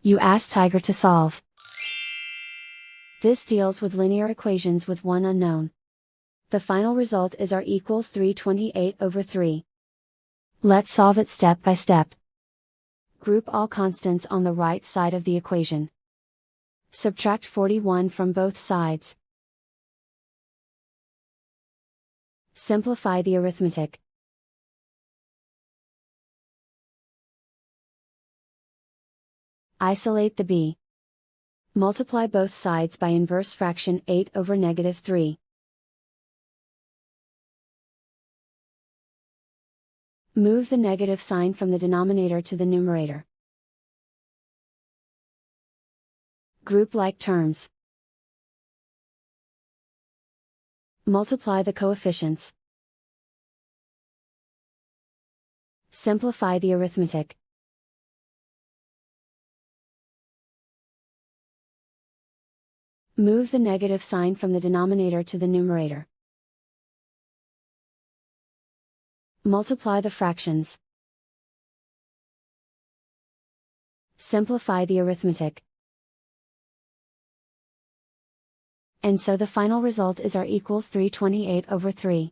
You ask Tiger to solve. This deals with linear equations with one unknown. The final result is r equals 328/3. Let's solve it step by step. Group all constants on the right side of the equation. Subtract 41 from both sides. Simplify the arithmetic. Isolate the b. Multiply both sides by inverse fraction 8/3. Move the negative sign from the denominator to the numerator. Group like terms. Multiply the coefficients. Simplify the arithmetic. Move the negative sign from the denominator to the numerator. Multiply the fractions. Simplify the arithmetic. And so the final result is r equals 328/3.